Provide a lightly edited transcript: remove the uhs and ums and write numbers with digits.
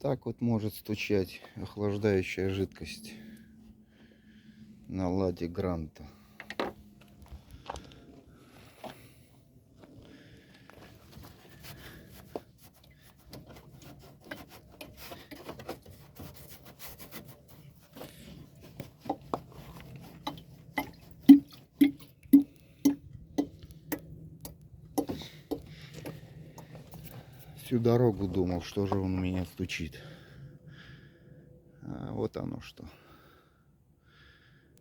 Так вот может стучать охлаждающая жидкость на ладе Гранта. Всю дорогу думал, что же он у меня стучит. А вот оно что.